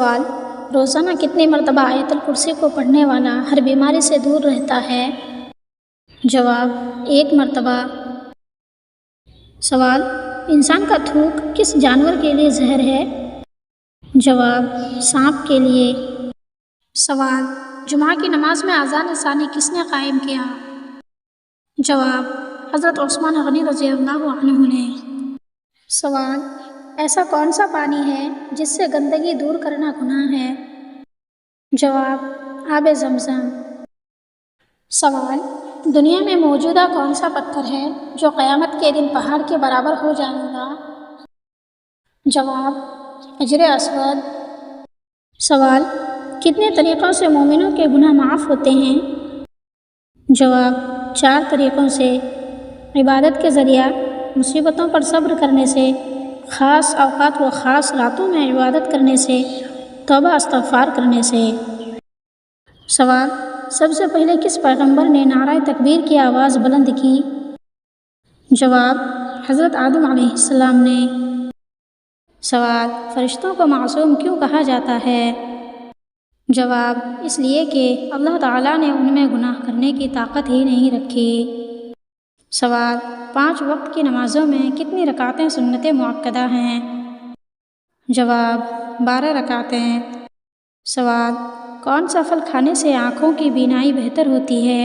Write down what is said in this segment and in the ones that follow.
سوال: روزانہ کتنی مرتبہ آیت الکرسی کو پڑھنے والا ہر بیماری سے دور رہتا ہے؟ جواب: 1 مرتبہ۔ سوال: انسان کا تھوک کس جانور کے لیے زہر ہے؟ جواب: سانپ کے لیے۔ سوال: جمعہ کی نماز میں اذان ثانی کس نے قائم کیا؟ جواب: حضرت عثمان غنی رضی اللہ عنہ نے۔ سوال: ایسا کون سا پانی ہے جس سے گندگی دور کرنا گناہ ہے؟ جواب: آب زمزم۔ سوال: دنیا میں موجودہ کون سا پتھر ہے جو قیامت کے دن پہاڑ کے برابر ہو جائے گا؟ جواب: حجر اسود۔ سوال: کتنے طریقوں سے مومنوں کے گناہ معاف ہوتے ہیں؟ جواب: 4 طریقوں سے: عبادت کے ذریعہ، مصیبتوں پر صبر کرنے سے، خاص اوقات و خاص راتوں میں عبادت کرنے سے، توبہ استغفار کرنے سے۔ سوال: سب سے پہلے کس پیغمبر نے نعرہ تکبیر کی آواز بلند کی؟ جواب: حضرت آدم علیہ السلام نے۔ سوال: فرشتوں کو معصوم کیوں کہا جاتا ہے؟ جواب: اس لیے کہ اللہ تعالیٰ نے ان میں گناہ کرنے کی طاقت ہی نہیں رکھی۔ سوال: 5 وقت کی نمازوں میں کتنی رکعتیں سنت مؤکدہ ہیں؟ جواب: 12 رکعتیں۔ سوال: کون سا پھل کھانے سے آنکھوں کی بینائی بہتر ہوتی ہے؟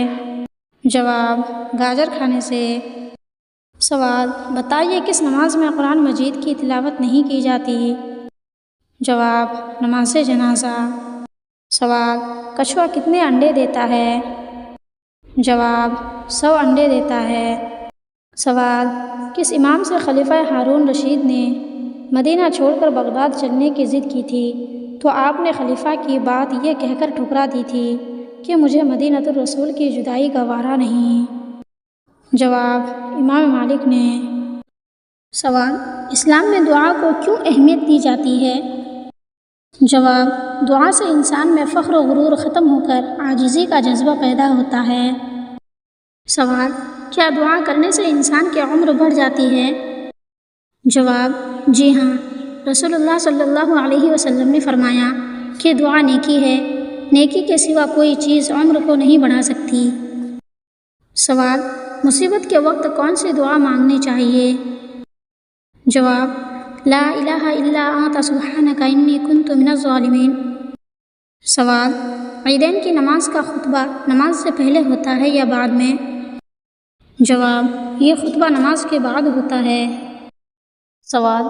جواب: گاجر کھانے سے۔ سوال: بتائیے کس نماز میں قرآن مجید کی تلاوت نہیں کی جاتی؟ جواب: نماز جنازہ۔ سوال: کچھوا کتنے انڈے دیتا ہے؟ جواب: 100 انڈے دیتا ہے۔ سوال: کس امام سے خلیفہ ہارون رشید نے مدینہ چھوڑ کر بغداد چلنے کی ضد کی تھی تو آپ نے خلیفہ کی بات یہ کہہ کر ٹھکرا دی تھی کہ مجھے مدینۃ الرسول کی جدائی گوارا نہیں؟ جواب: امام مالک نے۔ سوال: اسلام میں دعا کو کیوں اہمیت دی جاتی ہے؟ جواب: دعا سے انسان میں فخر و غرور ختم ہو کر عاجزی کا جذبہ پیدا ہوتا ہے۔ سوال: کیا دعا کرنے سے انسان کی عمر بڑھ جاتی ہے؟ جواب: جی ہاں، رسول اللہ صلی اللہ علیہ وسلم نے فرمایا کہ دعا نیکی ہے، نیکی کے سوا کوئی چیز عمر کو نہیں بڑھا سکتی۔ سوال: مصیبت کے وقت کون سی دعا مانگنی چاہیے؟ جواب: لا الہ الا انت سبحانک انی کنت من الظالمین۔ سوال: عیدین کی نماز کا خطبہ نماز سے پہلے ہوتا ہے یا بعد میں؟ جواب: یہ خطبہ نماز کے بعد ہوتا ہے۔ سوال: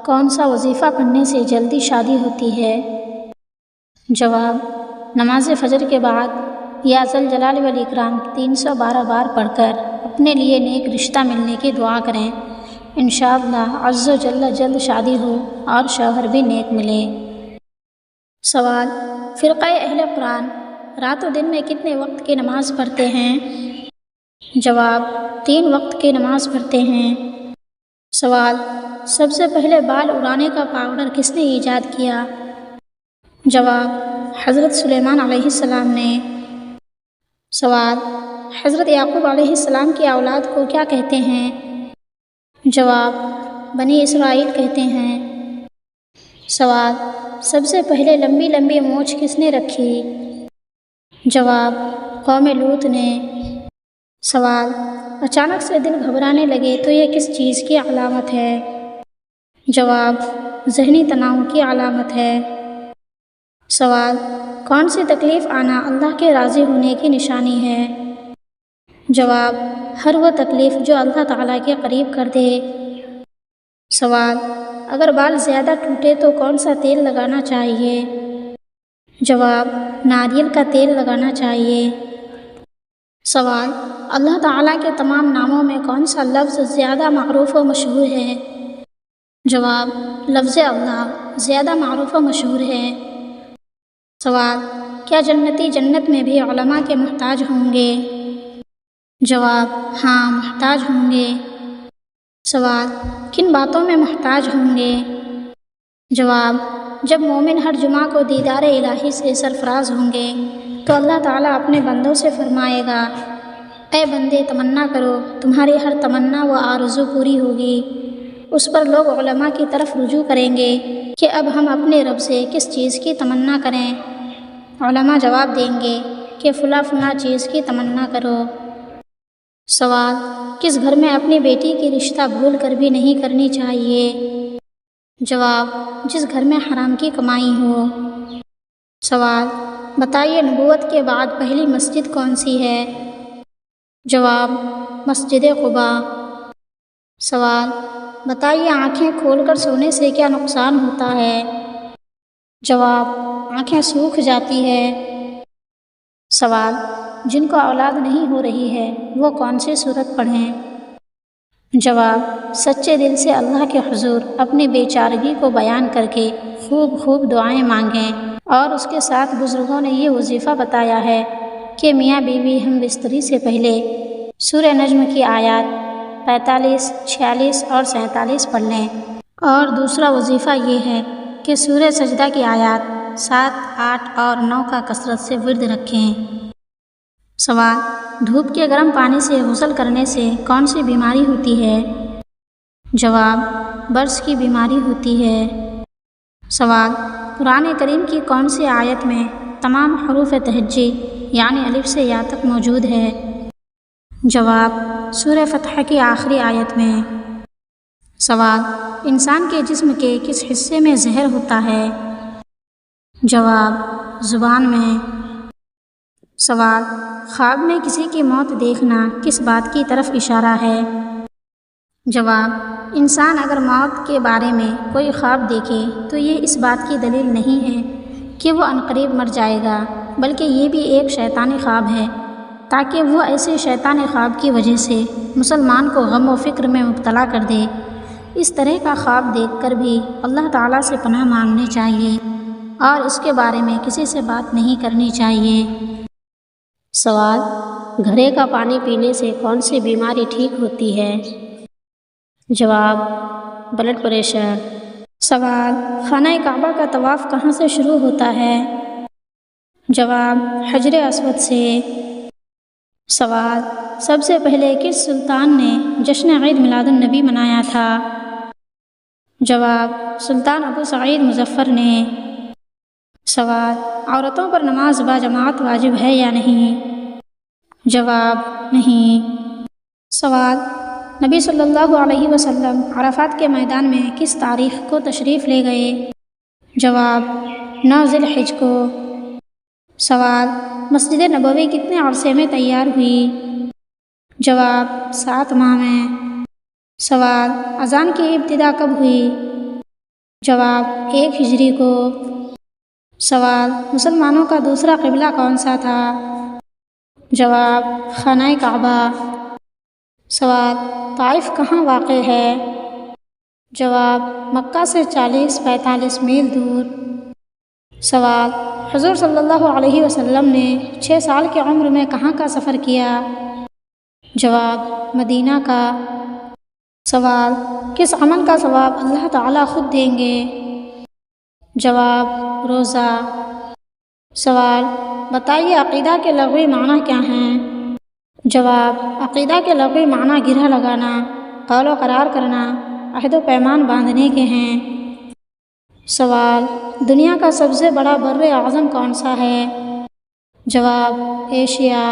کون سا وظیفہ پڑھنے سے جلدی شادی ہوتی ہے؟ جواب: نماز فجر کے بعد یا ذل جلال والاکرام 312 بار پڑھ کر اپنے لیے نیک رشتہ ملنے کی دعا کریں، انشاءاللہ عز و جل جلد شادی ہو اور شوہر بھی نیک ملے۔ سوال: فرقہ اہل قرآن رات و دن میں کتنے وقت کی نماز پڑھتے ہیں؟ جواب: 3 وقت کی نماز پڑھتے ہیں۔ سوال: سب سے پہلے بال اڑانے کا پاؤڈر کس نے ایجاد کیا؟ جواب: حضرت سلیمان علیہ السلام نے۔ سوال: حضرت یعقوب علیہ السلام کی اولاد کو کیا کہتے ہیں؟ جواب: بنی اسرائیل کہتے ہیں۔ سوال: سب سے پہلے لمبی لمبی مونچھ کس نے رکھی؟ جواب: قوم لوط نے۔ سوال: اچانک سے دل گھبرانے لگے تو یہ کس چیز کی علامت ہے؟ جواب: ذہنی تناؤ کی علامت ہے۔ سوال: کون سی تکلیف آنا اللہ کے راضی ہونے کی نشانی ہے؟ جواب: ہر وہ تکلیف جو اللہ تعالیٰ کے قریب کر دے۔ سوال: اگر بال زیادہ ٹوٹے تو کون سا تیل لگانا چاہیے؟ جواب: ناریل کا تیل لگانا چاہیے۔ سوال: اللہ تعالیٰ کے تمام ناموں میں کون سا لفظ زیادہ معروف و مشہور ہے؟ جواب: لفظ اللہ زیادہ معروف و مشہور ہے۔ سوال: کیا جنتی جنت میں بھی علماء کے محتاج ہوں گے؟ جواب: ہاں، محتاج ہوں گے۔ سوال: کن باتوں میں محتاج ہوں گے؟ جواب: جب مومن ہر جمعہ کو دیدار الہی سے سرفراز ہوں گے تو اللہ تعالیٰ اپنے بندوں سے فرمائے گا، اے بندے تمنا کرو، تمہاری ہر تمنا و آرزو پوری ہوگی۔ اس پر لوگ علماء کی طرف رجوع کریں گے کہ اب ہم اپنے رب سے کس چیز کی تمنا کریں؟ علماء جواب دیں گے کہ فلاں فلاں چیز کی تمنا کرو۔ سوال، کس گھر میں اپنی بیٹی کی رشتہ بھول کر بھی نہیں کرنی چاہیے؟ جواب، جس گھر میں حرام کی کمائی ہو۔ سوال، بتائیے نبوت کے بعد پہلی مسجد کون سی ہے؟ جواب، مسجد قباء۔ سوال، بتائیے آنکھیں کھول کر سونے سے کیا نقصان ہوتا ہے؟ جواب، آنکھیں سوکھ جاتی ہے۔ سوال، جن کو اولاد نہیں ہو رہی ہے وہ کون سی سورت پڑھیں؟ جواب، سچے دل سے اللہ کے حضور اپنی بے چارگی کو بیان کر کے خوب دعائیں مانگیں، اور اس کے ساتھ بزرگوں نے یہ وظیفہ بتایا ہے کہ میاں بیوی ہم بستری سے پہلے سورہ نجم کی آیات 45، 46 اور 47 پڑھ لیں، اور دوسرا وظیفہ یہ ہے کہ سورہ سجدہ کی آیات 7، 8 اور 9 کا کثرت سے ورد رکھیں۔ سوال، دھوپ کے گرم پانی سے غسل کرنے سے کون سی بیماری ہوتی ہے؟ جواب، برص کی بیماری ہوتی ہے۔ سوال، قرآن کریم کی کون سی آیت میں تمام حروف تہجی یعنی الف سے یا تک موجود ہے؟ جواب، سورہ فتح کی آخری آیت میں۔ سوال، انسان کے جسم کے کس حصے میں زہر ہوتا ہے؟ جواب، زبان میں۔ سوال، خواب میں کسی کی موت دیکھنا کس بات کی طرف اشارہ ہے؟ جواب، انسان اگر موت کے بارے میں کوئی خواب دیکھے تو یہ اس بات کی دلیل نہیں ہے کہ وہ عنقریب مر جائے گا، بلکہ یہ بھی ایک شیطانی خواب ہے تاکہ وہ ایسے شیطانی خواب کی وجہ سے مسلمان کو غم و فکر میں مبتلا کر دے۔ اس طرح کا خواب دیکھ کر بھی اللہ تعالیٰ سے پناہ مانگنی چاہیے اور اس کے بارے میں کسی سے بات نہیں کرنی چاہیے۔ سوال، گھڑے کا پانی پینے سے کون سی بیماری ٹھیک ہوتی ہے؟ جواب، بلڈ پریشر۔ سوال، خانہ کعبہ کا طواف کہاں سے شروع ہوتا ہے؟ جواب، حجر اسود سے۔ سوال، سب سے پہلے کس سلطان نے جشن عید میلاد النبی منایا تھا؟ جواب، سلطان ابو سعید مظفر نے۔ سوال، عورتوں پر نماز باجماعت واجب ہے یا نہیں؟ جواب، نہیں۔ سوال، نبی صلی اللہ علیہ وسلم عرفات کے میدان میں کس تاریخ کو تشریف لے گئے؟ جواب، 9 ذی الحجہ کو۔ سوال، مسجد نبوی کتنے عرصے میں تیار ہوئی؟ جواب، 7 ماہ میں۔ سوال، اذان کی ابتدا کب ہوئی؟ جواب، 1 ہجری کو۔ سوال، مسلمانوں کا دوسرا قبلہ کون سا تھا؟ جواب، خانہ کعبہ۔ سوال، طائف کہاں واقع ہے؟ جواب، مکہ سے 40-45 میل دور۔ سوال، حضور صلی اللہ علیہ وسلم نے 6 سال کی عمر میں کہاں کا سفر کیا؟ جواب، مدینہ کا۔ سوال، کس عمل کا ثواب اللہ تعالیٰ خود دیں گے؟ جواب، روزہ۔ سوال، بتائیے عقیدہ کے لغوی معنی کیا ہیں؟ جواب، عقیدہ کے لغوی معنی گرہ لگانا، قول و قرار کرنا، عہد و پیمان باندھنے کے ہیں۔ سوال، دنیا کا سب سے بڑا بر اعظم کون سا ہے؟ جواب، ایشیا۔